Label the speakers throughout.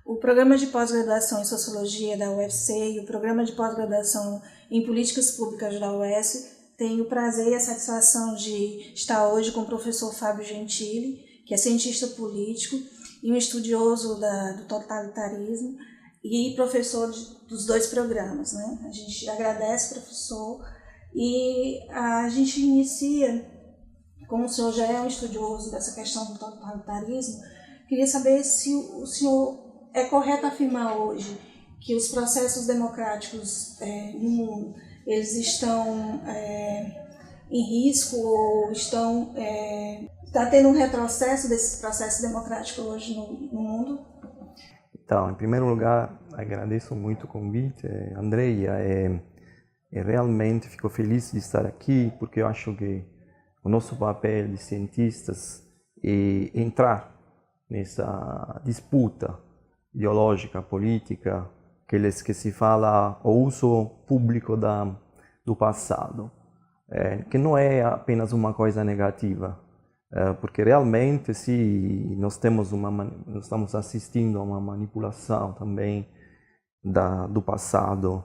Speaker 1: O programa de pós-graduação em Sociologia da UFC e o programa de pós-graduação em Políticas Públicas da UES tenho o prazer e a satisfação de estar hoje com o professor Fábio Gentili, que é cientista político e um estudioso do totalitarismo e professor dos dois programas, né? A gente agradece, professor, e a gente inicia, como o senhor já é um estudioso dessa questão do totalitarismo, queria saber se o senhor é correto afirmar hoje que os processos democráticos no mundo eles estão em risco ou está tendo um retrocesso desses processos democráticos hoje no mundo?
Speaker 2: Então, em primeiro lugar, agradeço muito o convite, Andrea, e realmente fico feliz de estar aqui, porque eu acho que o nosso papel de cientistas é entrar nessa disputa ideológica, política, que se fala o uso público do passado, que não é apenas uma coisa negativa, porque realmente se nós estamos assistindo a uma manipulação também do passado.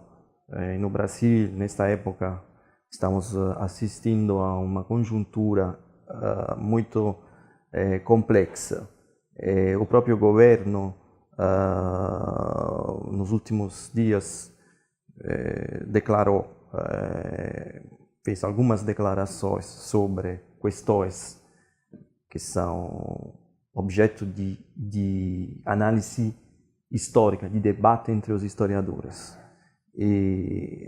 Speaker 2: No Brasil, nesta época, estamos assistindo a uma conjuntura muito complexa. O próprio governo nos últimos dias fez algumas declarações sobre questões que são objeto de análise histórica, de debate entre os historiadores.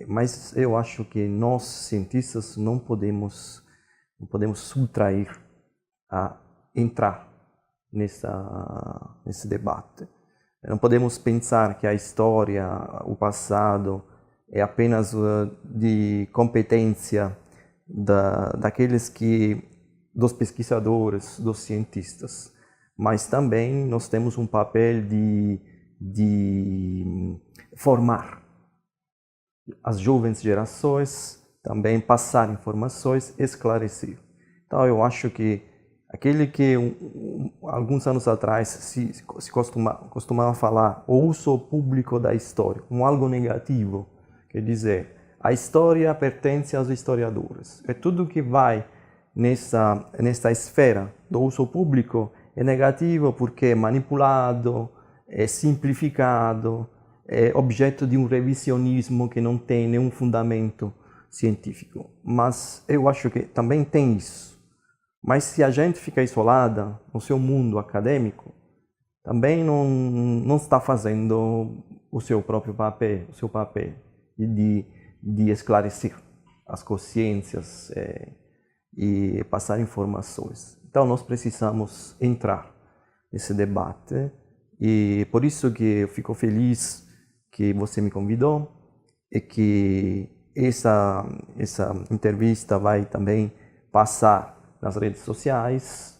Speaker 2: Mas eu acho que nós, cientistas, não podemos subtrair a entrar nesse debate. Não podemos pensar que a história, o passado, é apenas de competência dos pesquisadores, dos cientistas, mas também nós temos um papel de formar as jovens gerações, também passar informações, esclarecer. Então eu acho que aquele que alguns anos atrás se costumava falar o uso público da história como algo negativo, quer dizer, a história pertence aos historiadores. É tudo que vai nessa esfera do uso público é negativo porque é manipulado, é simplificado, é objeto de um revisionismo que não tem nenhum fundamento científico. Mas eu acho que também tem isso. Mas se a gente fica isolada no seu mundo acadêmico, também não está fazendo o seu próprio papel, o seu papel de esclarecer as consciências e passar informações. Então nós precisamos entrar nesse debate e por isso que eu fico feliz que você me convidou e que essa entrevista vai também passar nas redes sociais.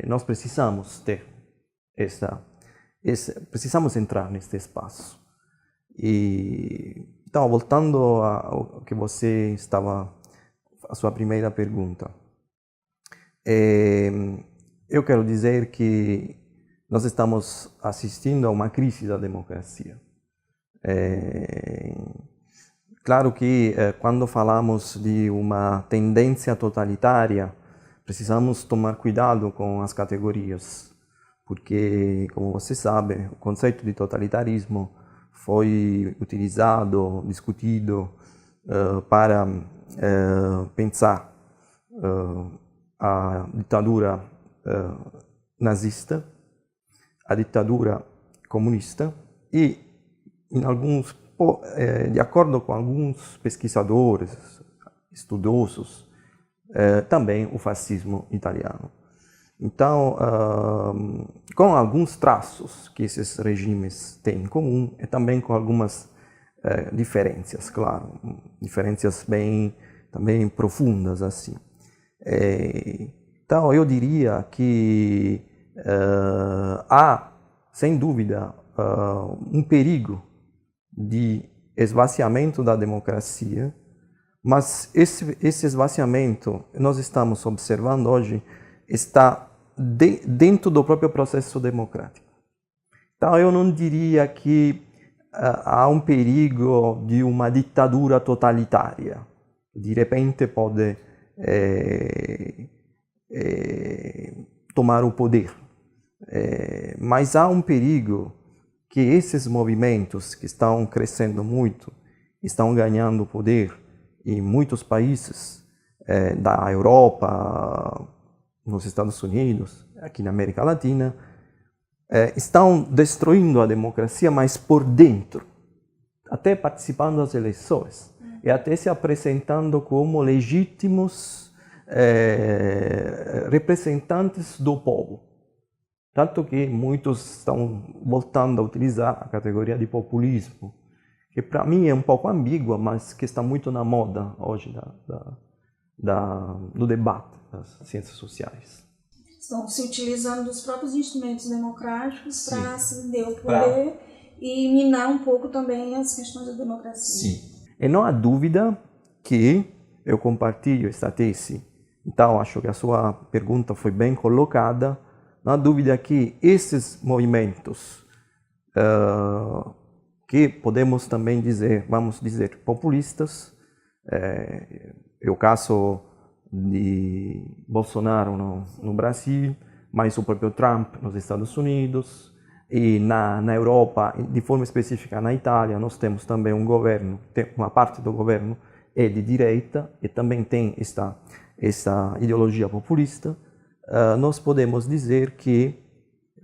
Speaker 2: Nós precisamos precisamos entrar nesse espaço. Então, voltando ao que você a sua primeira pergunta, eu quero dizer que nós estamos assistindo a uma crise da democracia. Claro que quando falamos de uma tendência totalitária, precisamos tomar cuidado com as categorias, porque, como você sabe, o conceito de totalitarismo foi utilizado, discutido para pensar a ditadura nazista, a ditadura comunista e, de acordo com alguns pesquisadores, estudiosos, também o fascismo italiano. Então, com alguns traços que esses regimes têm em comum e também com algumas diferenças, claro, diferenças bem também profundas assim. Então, eu diria que há, sem dúvida, um perigo de esvaziamento da democracia, mas esse esvaziamento, nós estamos observando hoje, está dentro do próprio processo democrático. Então eu não diria que há um perigo de uma ditadura totalitária. De repente pode tomar o poder. Mas há um perigo que esses movimentos que estão crescendo muito, estão ganhando poder em muitos países da Europa, nos Estados Unidos, aqui na América Latina, estão destruindo a democracia, mas por dentro, até participando das eleições e até se apresentando como legítimos representantes do povo. Tanto que muitos estão voltando a utilizar a categoria de populismo, que para mim é um pouco ambígua, mas que está muito na moda hoje no debate das ciências sociais.
Speaker 1: Estão se utilizando dos próprios instrumentos democráticos para acender o poder e minar um pouco também as questões da democracia.
Speaker 2: Sim. E não há dúvida que eu compartilho esta tese. Então, acho que a sua pergunta foi bem colocada. Não há dúvida que esses movimentos, que podemos também dizer, vamos dizer, populistas, é o caso de Bolsonaro no Brasil, mas o próprio Trump nos Estados Unidos, e na Europa, de forma específica na Itália, nós temos também um governo, uma parte do governo é de direita e também tem esta ideologia populista. Nós podemos dizer que,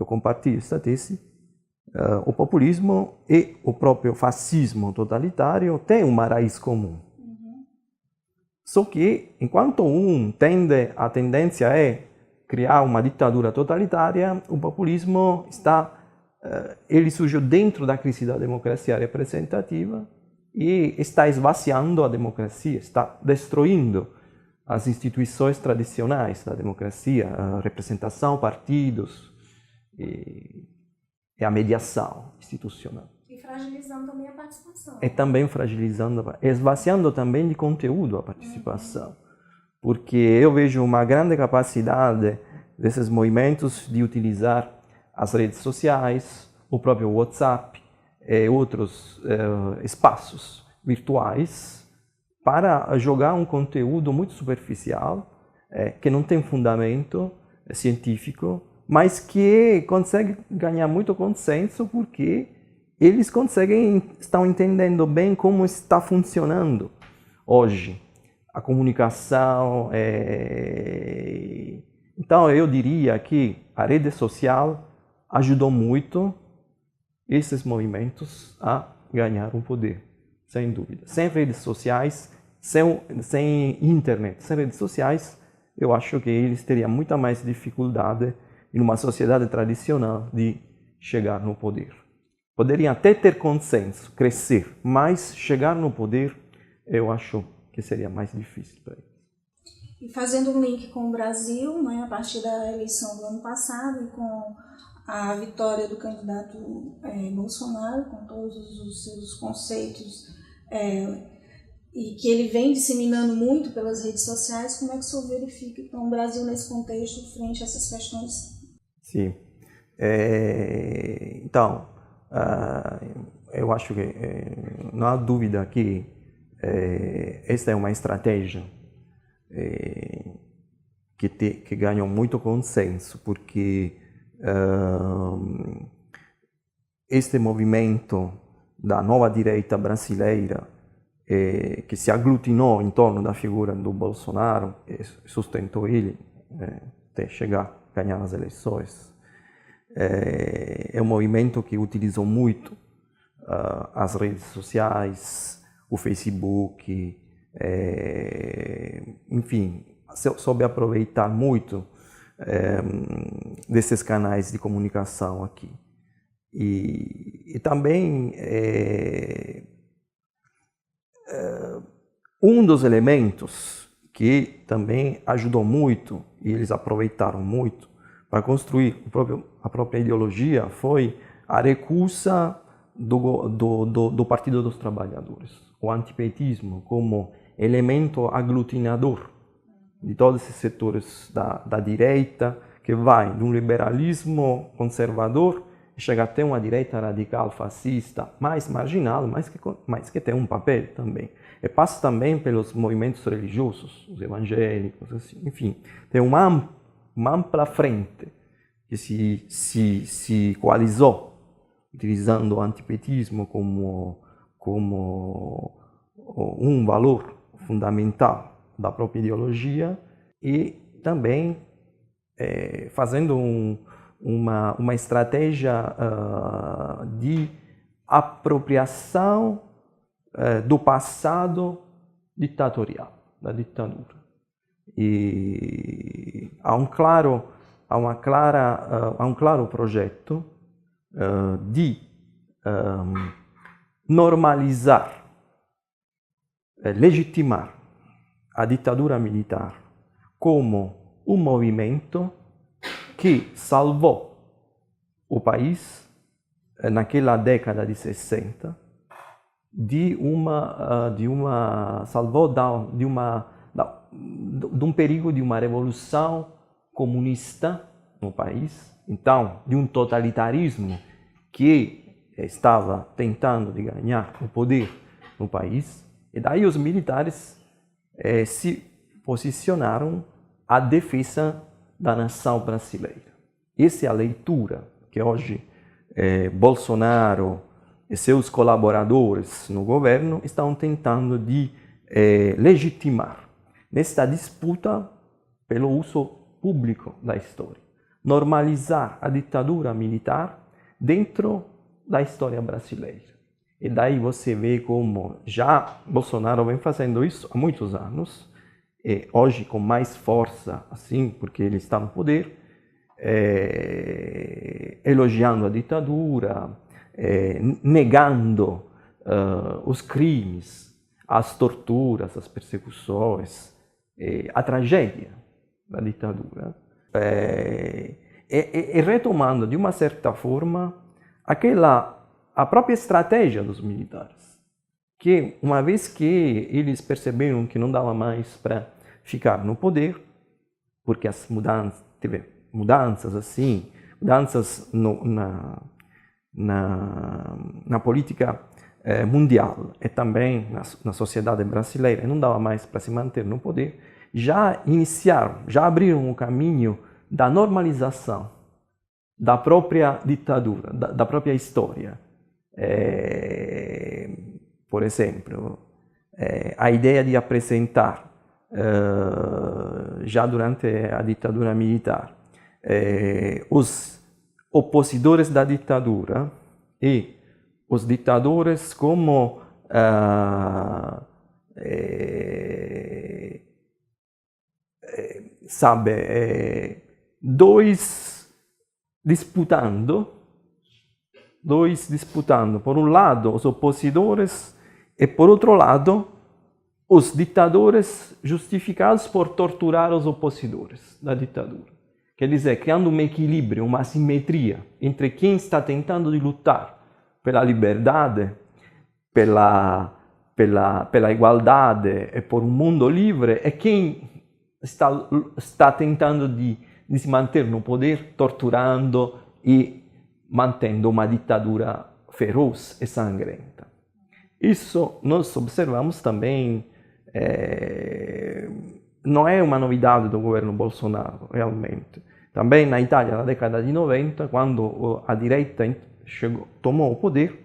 Speaker 2: eu compartilho esta tese, o populismo e o próprio fascismo totalitário têm uma raiz comum. Só que, enquanto a tendência é criar uma ditadura totalitária, o populismo ele surgiu dentro da crise da democracia representativa e está esvaziando a democracia, está destruindo as instituições tradicionais da democracia, a representação, partidos e a mediação institucional.
Speaker 1: E fragilizando também a participação.
Speaker 2: E também fragilizando, esvaziando também de conteúdo a participação. Porque eu vejo uma grande capacidade desses movimentos de utilizar as redes sociais, o próprio WhatsApp e outros espaços virtuais para jogar um conteúdo muito superficial, que não tem fundamento científico, mas que consegue ganhar muito consenso porque eles estão entendendo bem como está funcionando hoje a comunicação. Então eu diria que a rede social ajudou muito esses movimentos a ganhar um poder, sem dúvida. Sem redes sociais, sem internet, sem redes sociais, eu acho que eles teriam muita mais dificuldade em uma sociedade tradicional de chegar no poder. Poderiam até ter consenso, crescer, mas chegar no poder, eu acho que seria mais difícil para eles.
Speaker 1: E fazendo um link com o Brasil, né, a partir da eleição do ano passado e com a vitória do candidato Bolsonaro, com todos os seus conceitos, e que ele vem disseminando muito pelas redes sociais, como é que o senhor verifica então, o Brasil nesse contexto frente a essas questões?
Speaker 2: Sim. Então, eu acho que não há dúvida que esta é uma estratégia que ganhou muito consenso, porque este movimento da nova direita brasileira que se aglutinou em torno da figura do Bolsonaro e sustentou ele até chegar a ganhar as eleições, é um movimento que utilizou muito as redes sociais, o Facebook, enfim, soube aproveitar muito desses canais de comunicação aqui. E também um dos elementos que também ajudou muito, e eles aproveitaram muito, para construir a própria ideologia, foi a recusa do Partido dos Trabalhadores, o antipetismo como elemento aglutinador de todos esses setores da direita, que vai de um liberalismo conservador, chega até uma direita radical fascista, mais marginal, mas que tem um papel também. E passa também pelos movimentos religiosos, os evangélicos, assim. Enfim, tem uma ampla frente que se coalizou, utilizando o antipetismo como um valor fundamental da própria ideologia e também fazendo uma estratégia de apropriação do passado ditatorial, da ditadura. E há um claro projeto de normalizar, legitimar a ditadura militar como um movimento que salvou o país naquela década de 60 de um perigo de uma revolução comunista no país, então de um totalitarismo que estava tentando de ganhar o poder no país, e daí os militares se posicionaram à defesa da nação brasileira. Essa é a leitura que hoje Bolsonaro e seus colaboradores no governo estão tentando de legitimar nesta disputa pelo uso público da história. Normalizar a ditadura militar dentro da história brasileira. E daí você vê como já Bolsonaro vem fazendo isso há muitos anos, e hoje com mais força, assim, porque ele está no poder, elogiando a ditadura, negando os crimes, as torturas, as persecuções, a tragédia da ditadura, e retomando de uma certa forma a própria estratégia dos militares, que uma vez que eles perceberam que não dava mais para ficar no poder, porque as teve mudanças assim, mudanças na política mundial e também na sociedade brasileira, não dava mais para se manter no poder, já abriram o caminho da normalização da própria ditadura, da própria história. Por exemplo, a ideia de apresentar, já durante a ditadura militar, os opositores da ditadura e os ditadores como dois disputando, por um lado os opositores e por outro lado os ditadores justificados por torturar os opositores da ditadura. Quer dizer, criando um equilíbrio, uma simetria entre quem está tentando de lutar pela liberdade, pela igualdade e por um mundo livre, e quem está tentando de se manter no poder, torturando e mantendo uma ditadura feroz e sangrenta. Isso nós observamos também, não é uma novidade do governo Bolsonaro, realmente. Também na Itália, na década de 90, quando a direita tomou o poder,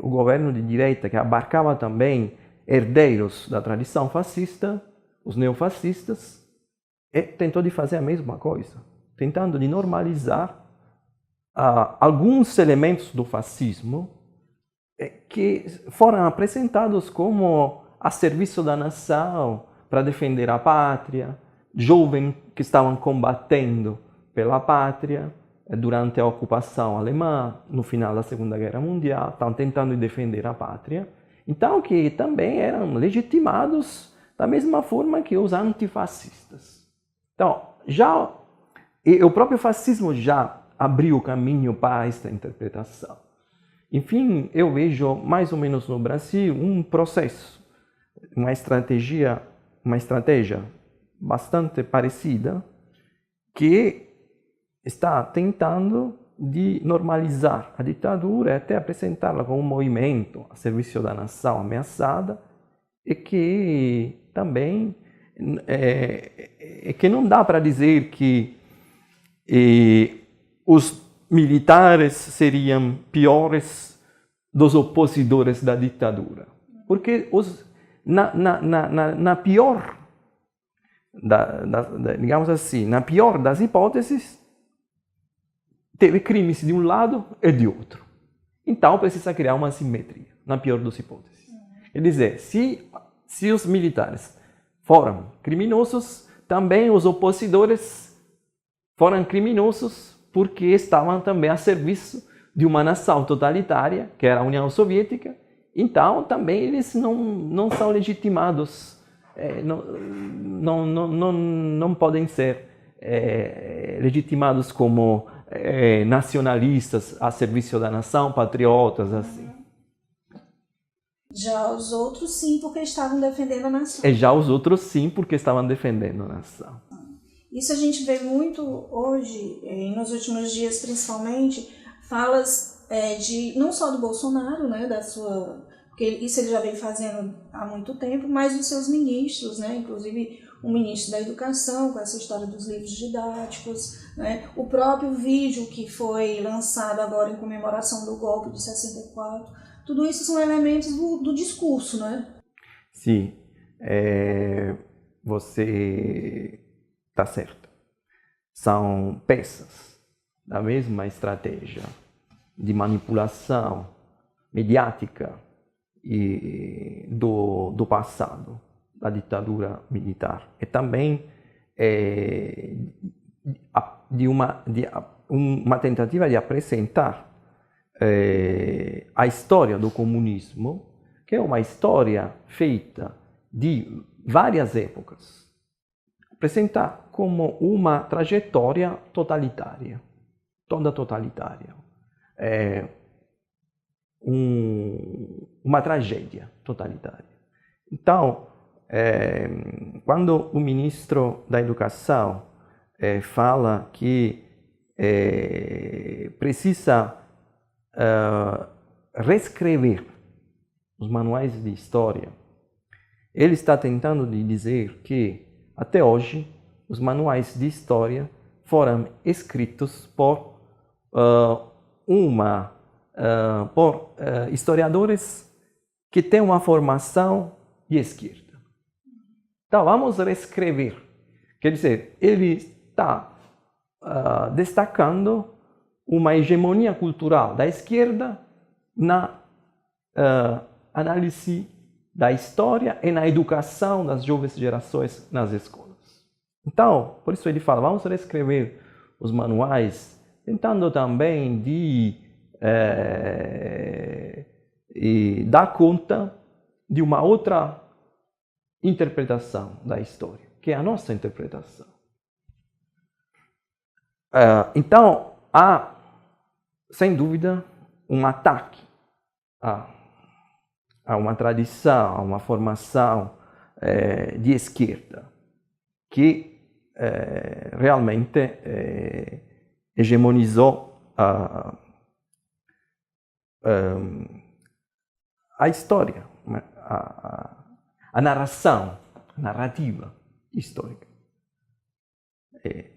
Speaker 2: o governo de direita, que abarcava também herdeiros da tradição fascista, os neofascistas, tentou de fazer a mesma coisa, tentando de normalizar alguns elementos do fascismo que foram apresentados como a serviço da nação, para defender a pátria, jovens que estavam combatendo pela pátria durante a ocupação alemã, no final da Segunda Guerra Mundial, estavam tentando defender a pátria, então que também eram legitimados da mesma forma que os antifascistas. Então, o próprio fascismo já abriu o caminho para esta interpretação. Enfim, eu vejo mais ou menos no Brasil um processo, uma estratégia bastante parecida, que está tentando de normalizar a ditadura e até apresentá-la como um movimento a serviço da nação ameaçada, e que também que não dá para dizer que os militares seriam piores dos opositores da ditadura, porque na pior, digamos assim, na pior das hipóteses, teve crimes de um lado e de outro. Então precisa criar uma simetria, na pior das hipóteses. Quer dizer, se os militares foram criminosos, também os opositores foram criminosos porque estavam também a serviço de uma nação totalitária, que era a União Soviética. Então também eles não são legitimados, não podem ser legitimados como nacionalistas a serviço da nação, patriotas, assim.
Speaker 1: Já os outros sim, porque estavam defendendo a nação.
Speaker 2: E já os outros sim, porque estavam defendendo a nação.
Speaker 1: Isso a gente vê muito hoje, nos últimos dias principalmente, falas de não só do Bolsonaro, né, porque isso ele já vem fazendo há muito tempo, mas dos seus ministros, né, inclusive o ministro da Educação, com essa história dos livros didáticos, né, o próprio vídeo que foi lançado agora em comemoração do golpe de 64, tudo isso são elementos do discurso, né?
Speaker 2: Sim, você está certo. São peças da mesma estratégia de manipulação mediática e do passado, da ditadura militar. E também de uma tentativa de apresentar a história do comunismo, que é uma história feita de várias épocas, apresentar como uma trajetória totalitária, toda totalitária, uma tragédia totalitária. Então, quando o ministro da Educação fala que precisa reescrever os manuais de história, ele está tentando dizer que, até hoje, os manuais de história foram escritos por historiadores que têm uma formação de esquerda. Então, vamos reescrever. Quer dizer, ele está destacando uma hegemonia cultural da esquerda na análise da história e na educação das jovens gerações nas escolas. Então, por isso ele fala, vamos reescrever os manuais, tentando também de dar conta de uma outra interpretação da história, que é a nossa interpretação. Então, há, sem dúvida, um ataque a uma tradição, a uma formação de esquerda, que realmente hegemonizou a história, a narrativa histórica.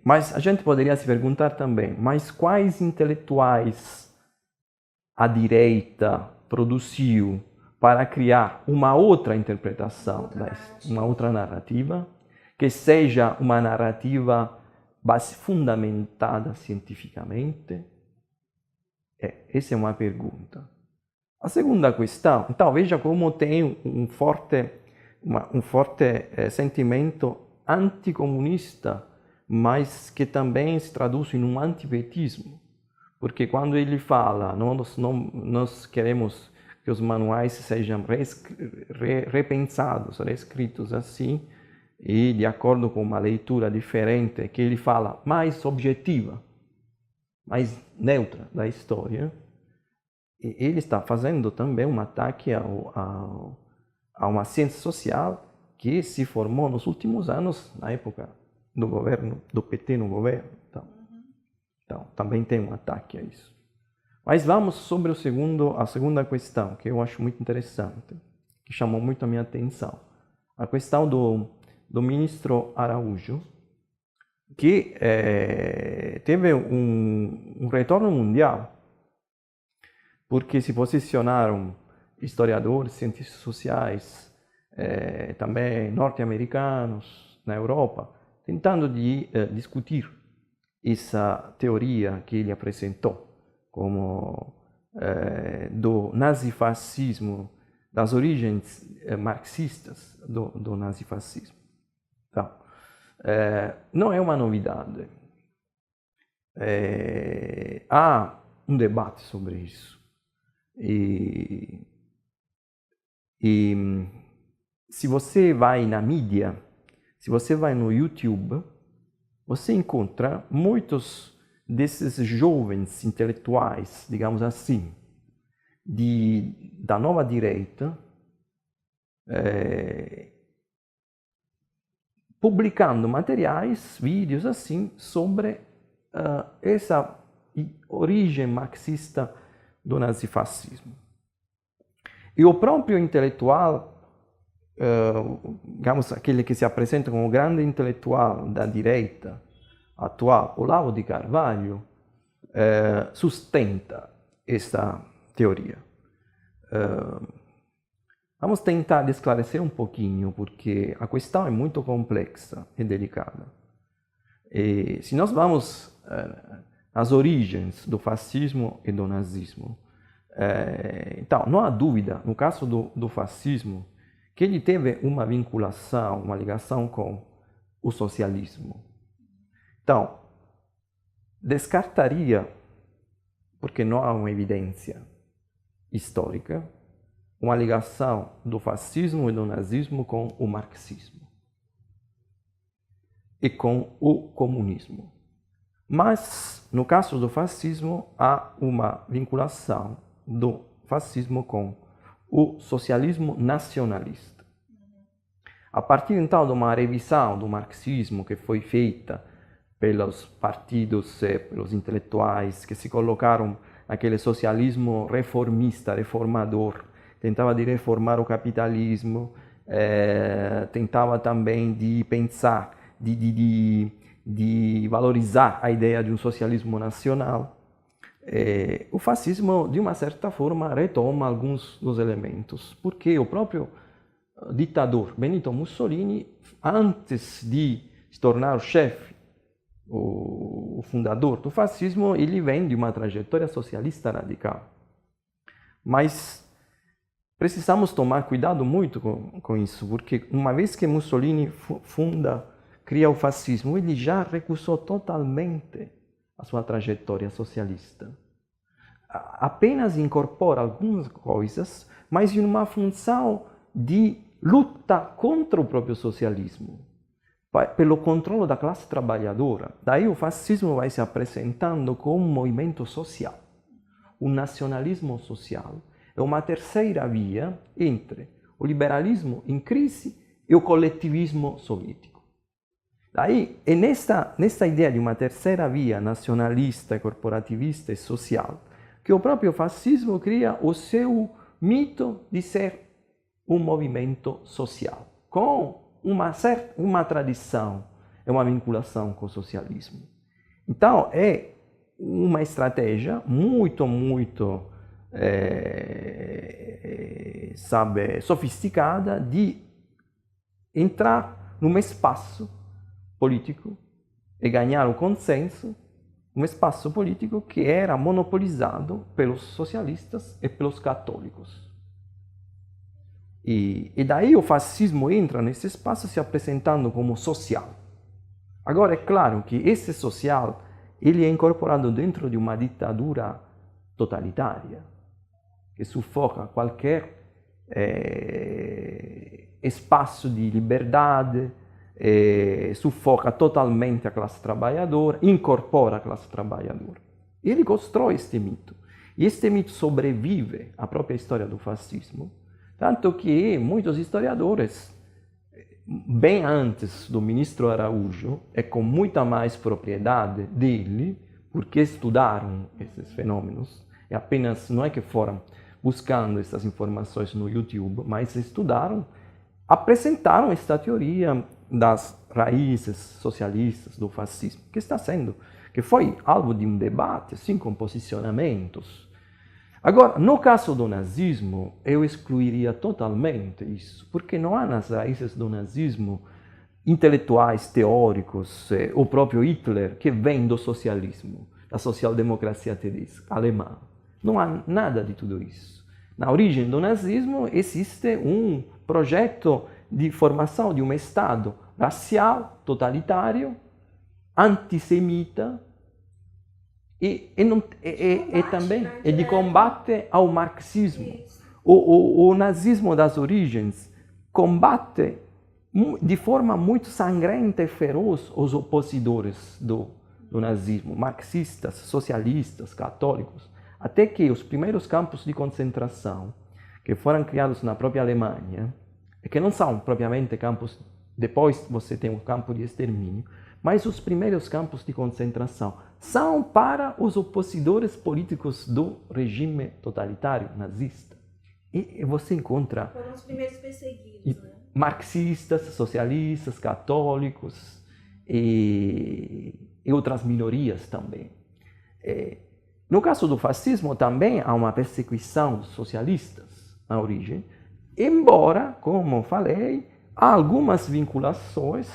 Speaker 2: Mas a gente poderia se perguntar também, mas quais intelectuais a direita produziu para criar uma outra interpretação, uma outra narrativa, que seja uma narrativa fundamentada cientificamente? Essa é uma pergunta. A segunda questão, então veja como tem um forte sentimento anticomunista, mas que também se traduz em um antipetismo. Porque quando ele fala, nós queremos que os manuais sejam repensados, reescritos assim, e de acordo com uma leitura diferente, que ele fala mais objetiva, mais neutra da história, e ele está fazendo também um ataque a uma ciência social que se formou nos últimos anos, na época do governo, do PT no governo. Então. Então, também tem um ataque a isso. Mas vamos sobre a segunda questão, que eu acho muito interessante, que chamou muito a minha atenção. A questão do ministro Araújo, que teve um retorno mundial, porque se posicionaram historiadores, cientistas sociais, também norte-americanos na Europa, tentando discutir essa teoria que ele apresentou como do nazifascismo, das origens marxistas do nazifascismo. Então, não é uma novidade. Há um debate sobre isso. E se você vai na mídia, se você vai no YouTube, você encontra muitos desses jovens intelectuais, digamos assim, da nova direita, publicando materiais, vídeos assim, sobre essa origem marxista do nazifascismo. E o próprio intelectual, digamos, aquele que se apresenta como o grande intelectual da direita atual, Olavo de Carvalho, sustenta essa teoria. Vamos tentar esclarecer um pouquinho, porque a questão é muito complexa e delicada. E se nós vamos às origens do fascismo e do nazismo, então, não há dúvida, no caso do fascismo, que ele teve uma vinculação, uma ligação com o socialismo. Então, descartaria, porque não há uma evidência histórica, uma ligação do fascismo e do nazismo com o marxismo e com o comunismo. Mas, no caso do fascismo, há uma vinculação do fascismo com o socialismo nacionalista. A partir, então, de uma revisão do marxismo que foi feita pelos partidos, pelos intelectuais que se colocaram naquele socialismo reformista, reformador, tentava de reformar o capitalismo, tentava também de pensar, de valorizar a ideia de um socialismo nacional. O fascismo, de uma certa forma, retoma alguns dos elementos, porque o próprio ditador Benito Mussolini, antes de se tornar o chefe, o fundador do fascismo, ele vem de uma trajetória socialista radical. Mas precisamos tomar cuidado muito com isso, porque uma vez que Mussolini cria o fascismo, ele já recusou totalmente a sua trajetória socialista. Apenas incorpora algumas coisas, mas em uma função de luta contra o próprio socialismo, pelo controle da classe trabalhadora. Daí o fascismo vai se apresentando como um movimento social. O nacionalismo social é uma terceira via entre o liberalismo em crise e o coletivismo soviético. Daí é nesta ideia de uma terceira via nacionalista, corporativista e social que o próprio fascismo cria o seu mito de ser um movimento social, com uma tradição, uma vinculação com o socialismo. Então, é uma estratégia muito sofisticada de entrar num espaço político e ganhar o consenso, um espaço político que era monopolizado pelos socialistas e pelos católicos. E daí o fascismo entra nesse espaço se apresentando como social. Agora, é claro que esse social ele é incorporado dentro de uma ditadura totalitária, que sufoca qualquer espaço de liberdade, sufoca totalmente a classe trabalhadora, incorpora a classe trabalhadora. Ele constrói este mito. E este mito sobrevive à própria história do fascismo, tanto que muitos historiadores, bem antes do ministro Araújo, e com muita mais propriedade dele, porque estudaram esses fenômenos, e apenas não é que foram buscando essas informações no YouTube, mas estudaram, apresentaram esta teoria das raízes socialistas do fascismo, que foi alvo de um debate, assim, com posicionamentos. Agora, no caso do nazismo, eu excluiria totalmente isso, porque não há nas raízes do nazismo intelectuais, teóricos, o próprio Hitler, que vem do socialismo, da social-democracia tedesca, alemã. Não há nada de tudo isso. Na origem do nazismo existe um projeto de formação de um Estado racial, totalitário, antissemita e também de combate ao marxismo. O nazismo das origens combate de forma muito sangrenta e feroz os opositores do nazismo, marxistas, socialistas, católicos, até que os primeiros campos de concentração que foram criados na própria Alemanha, e que não são propriamente campos, depois você tem o campo de extermínio, mas os primeiros campos de concentração são para os opositores políticos do regime totalitário nazista. E você encontra...
Speaker 1: Foram os primeiros perseguidos, né?
Speaker 2: Marxistas, socialistas, católicos e outras minorias também. No caso do fascismo também há uma perseguição dos socialistas na origem, embora, como falei, há algumas vinculações,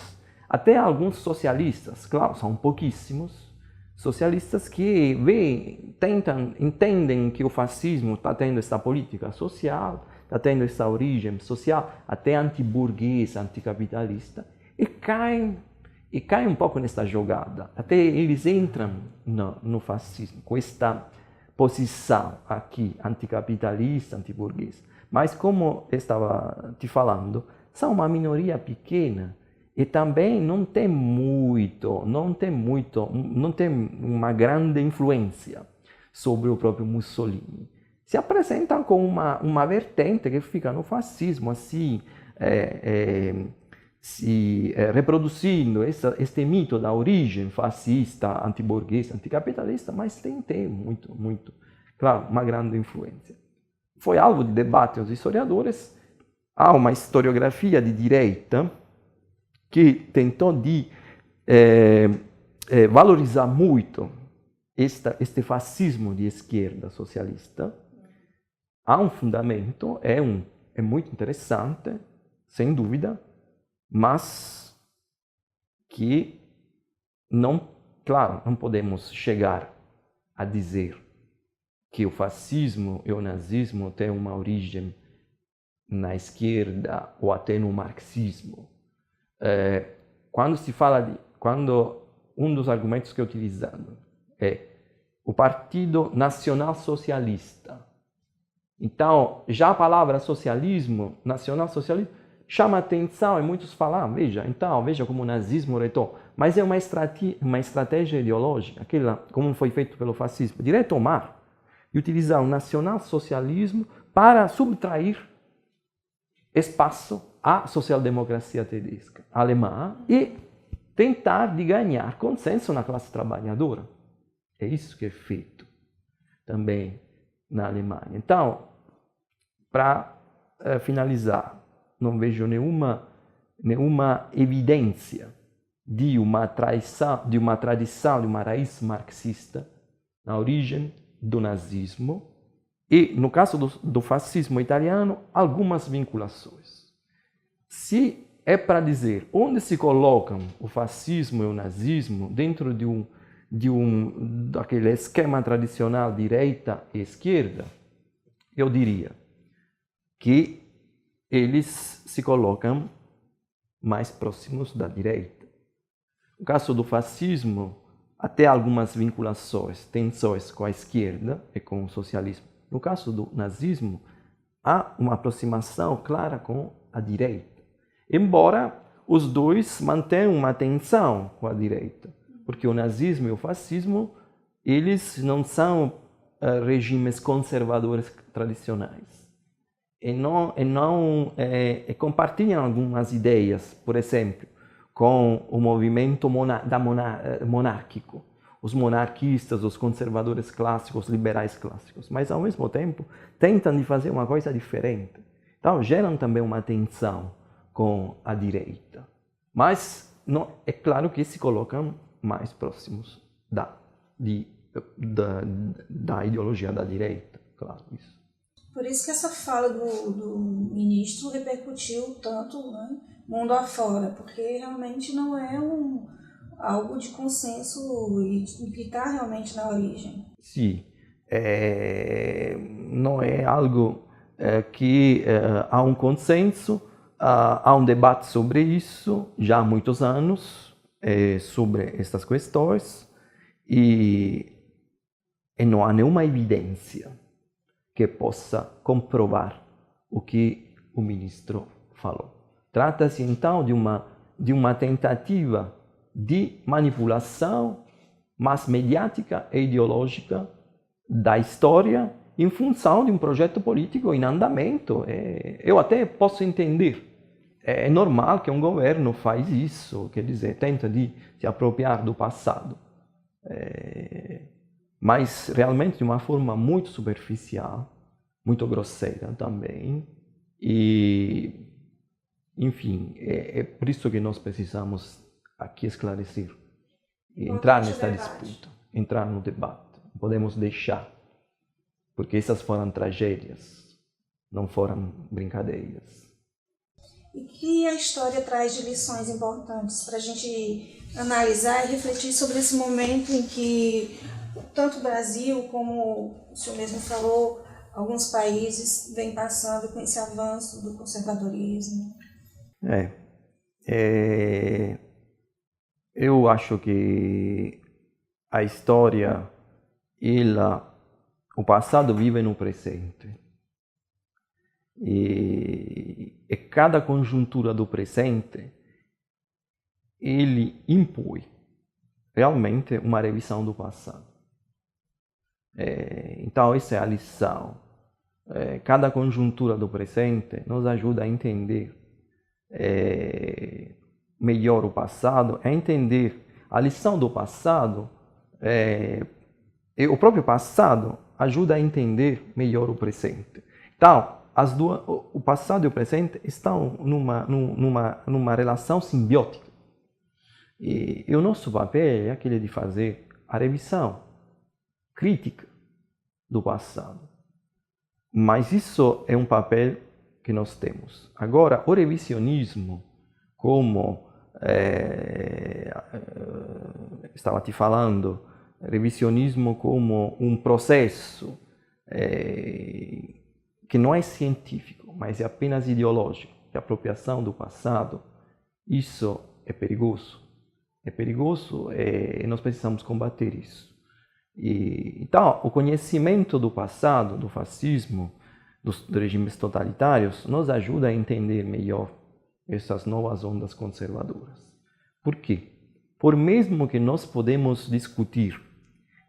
Speaker 2: até alguns socialistas, claro, são pouquíssimos, socialistas que entendem que o fascismo está tendo essa política social, está tendo essa origem social, até antiburguesa, anticapitalista, e caem um pouco nessa jogada. Até eles entram no fascismo, com esta posição aqui, anticapitalista, antiburguesa. Mas, como eu estava te falando, são uma minoria pequena e também não tem uma grande influência sobre o próprio Mussolini. Se apresentam como uma vertente que fica no fascismo, assim, reproduzindo este mito da origem fascista, antiburguesa, anticapitalista, mas tem muito, claro, uma grande influência. Foi alvo de debate aos historiadores. Há uma historiografia de direita que tentou de valorizar muito este fascismo de esquerda socialista. Há um fundamento, é muito interessante, sem dúvida, mas que claro, não podemos chegar a dizer que o fascismo e o nazismo têm uma origem na esquerda ou até no marxismo. Quando um dos argumentos que é utilizado é o Partido Nacional Socialista. Então, já a palavra socialismo, nacional-socialismo, chama atenção e muitos falam, veja como o nazismo retorna. Mas é uma estratégia ideológica, como foi feito pelo fascismo, de retomar e utilizar o nacional-socialismo para subtrair espaço à social-democracia tedesca alemã e tentar de ganhar consenso na classe trabalhadora. É isso que é feito também na Alemanha. Então, para finalizar, não vejo nenhuma evidência de uma tradição, de uma raiz marxista na origem do nazismo e, no caso do fascismo italiano, algumas vinculações. Se é para dizer onde se colocam o fascismo e o nazismo dentro daquele esquema tradicional direita e esquerda, eu diria que eles se colocam mais próximos da direita. No caso do fascismo, até algumas vinculações, tensões com a esquerda e com o socialismo. No caso do nazismo, há uma aproximação clara com a direita, embora os dois mantenham uma tensão com a direita, porque o nazismo e o fascismo, eles não são regimes conservadores tradicionais. E compartilham algumas ideias, por exemplo, com o movimento monárquico. os monarquistas, os conservadores clássicos, os liberais clássicos, mas ao mesmo tempo tentam de fazer uma coisa diferente. Então geram também uma tensão com a direita, mas não, é claro que se colocam mais próximos da ideologia da direita, claro isso.
Speaker 1: Por isso que essa fala do ministro repercutiu tanto, né, mundo afora, porque realmente não é algo de consenso e que está realmente na origem.
Speaker 2: Sim, não é algo que há um consenso, há um debate sobre isso já há muitos anos, sobre estas questões, e não há nenhuma evidência que possa comprovar o que o ministro falou. Trata-se então de uma tentativa de manipulação mais mediática e ideológica da história em função de um projeto político em andamento. Eu até posso entender. É normal que um governo faz isso, quer dizer, tenta de se apropriar do passado. Mas realmente de uma forma muito superficial, muito grosseira também. E, enfim, é por isso que nós precisamos aqui esclarecer e entrar nesta disputa, entrar no debate. Não podemos deixar, porque essas foram tragédias, não foram brincadeiras.
Speaker 1: E que a história traz de lições importantes para a gente analisar e refletir sobre esse momento em que tanto o Brasil, como o senhor mesmo falou, alguns países vêm passando com esse avanço do conservadorismo?
Speaker 2: Eu acho que a história, o passado vive no presente. E cada conjuntura do presente, ele impõe realmente uma revisão do passado. Então, essa é a lição. Cada conjuntura do presente nos ajuda a entender melhor o passado, a entender a lição do passado. O próprio passado ajuda a entender melhor o presente. Então, o passado e o presente estão numa relação simbiótica. E o nosso papel é aquele de fazer a revisão crítica do passado. Mas isso é um papel que nós temos. Agora, o revisionismo, como estava te falando, revisionismo como um processo que não é científico, mas é apenas ideológico, de apropriação do passado, isso é perigoso. É perigoso e nós precisamos combater isso. Então, o conhecimento do passado, do fascismo, dos regimes totalitários, nos ajuda a entender melhor essas novas ondas conservadoras. Por quê? Por mesmo que nós podemos discutir,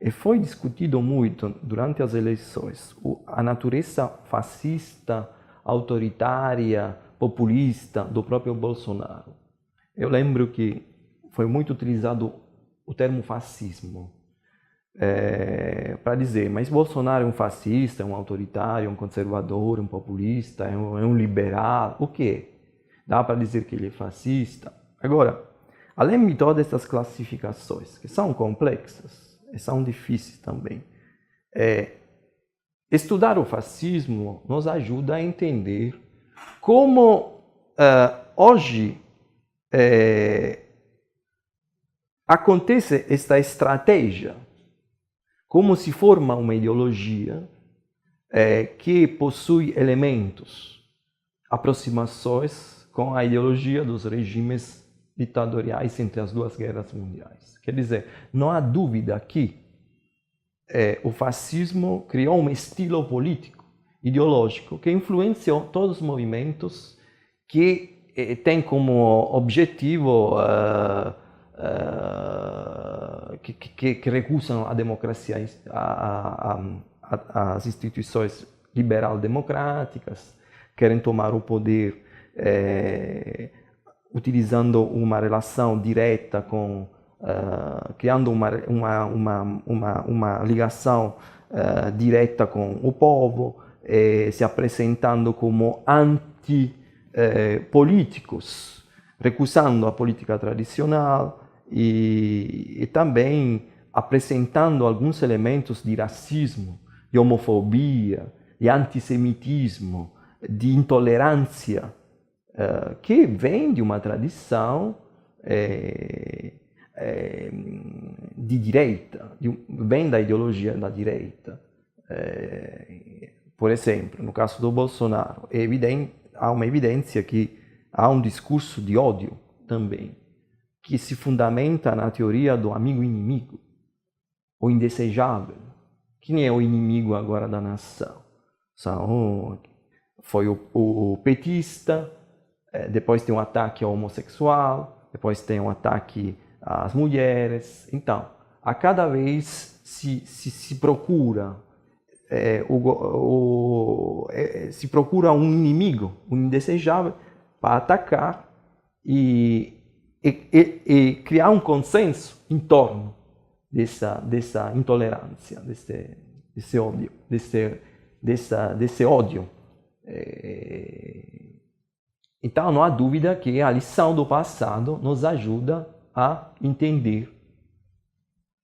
Speaker 2: e foi discutido muito durante as eleições, a natureza fascista, autoritária, populista do próprio Bolsonaro. Eu lembro que foi muito utilizado o termo fascismo para dizer, mas Bolsonaro é um fascista, é um autoritário, é um conservador, um populista, é um liberal, o quê? Dá para dizer que ele é fascista? Agora, além de todas essas classificações, que são complexas, e são difíceis também, estudar o fascismo nos ajuda a entender como hoje acontece esta estratégia, como se forma uma ideologia que possui elementos, aproximações com a ideologia dos regimes ditatoriais entre as duas guerras mundiais. Quer dizer, não há dúvida que o fascismo criou um estilo político, ideológico, que influenciou todos os movimentos que têm como objetivo que recusam a democracia, as instituições liberal-democráticas, querem tomar o poder utilizando uma relação direta com criando uma ligação direta com o povo, se apresentando como antipolíticos, recusando a política tradicional e também apresentando alguns elementos de racismo, de homofobia, de antissemitismo, de intolerância, que vem de uma tradição de direita, vem da ideologia da direita. Por exemplo, no caso do Bolsonaro, há uma evidência que há um discurso de ódio também, que se fundamenta na teoria do amigo-inimigo, o indesejável. Quem é o inimigo agora da nação? Foi o petista, depois tem um ataque ao homossexual, depois tem um ataque às mulheres. Então, a cada vez se procura se procura um inimigo, um indesejável, para atacar e criar um consenso em torno dessa intolerância, desse ódio. Então, não há dúvida que a lição do passado nos ajuda a entender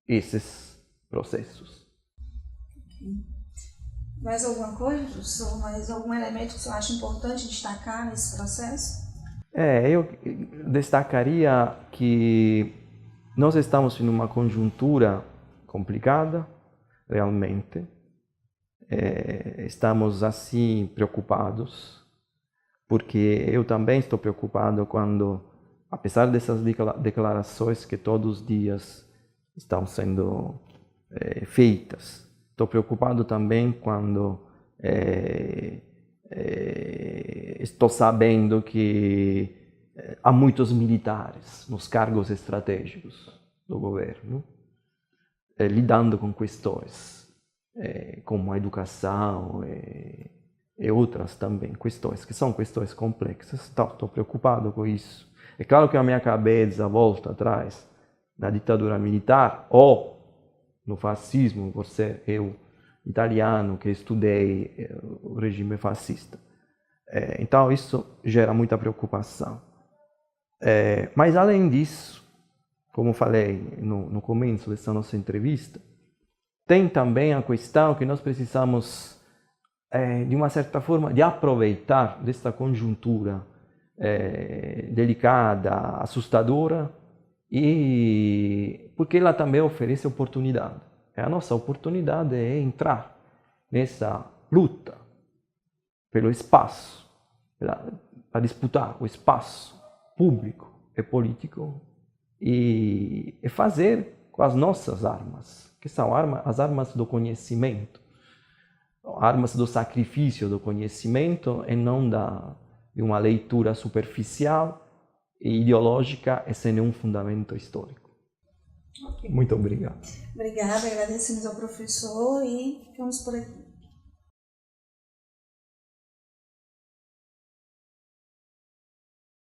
Speaker 2: esses processos.
Speaker 1: Mais alguma coisa, professor? Mais algum elemento que você acha importante destacar nesse processo?
Speaker 2: Eu destacaria que nós estamos em uma conjuntura complicada, realmente. Estamos, assim, preocupados, porque eu também estou preocupado quando, apesar dessas declarações que todos os dias estão sendo feitas, estou preocupado também quando estou sabendo que há muitos militares nos cargos estratégicos do governo, lidando com questões como a educação e outras também questões, que são questões complexas. Então, estou preocupado com isso. É claro que a minha cabeça volta atrás na ditadura militar ou no fascismo, por ser eu italiano que estudei o regime fascista. Então, isso gera muita preocupação. Mas, além disso, como falei no começo dessa nossa entrevista, tem também a questão que nós precisamos, de uma certa forma, de aproveitar desta conjuntura delicada, assustadora, porque ela também oferece oportunidade. A nossa oportunidade é entrar nessa luta pelo espaço, para disputar o espaço público e político e fazer com as nossas armas, que são as armas do conhecimento, armas do sacrifício do conhecimento e não de uma leitura superficial e ideológica e sem nenhum fundamento histórico.
Speaker 1: Okay.
Speaker 2: Muito obrigado.
Speaker 1: Obrigada, agradecemos ao professor e ficamos por aqui.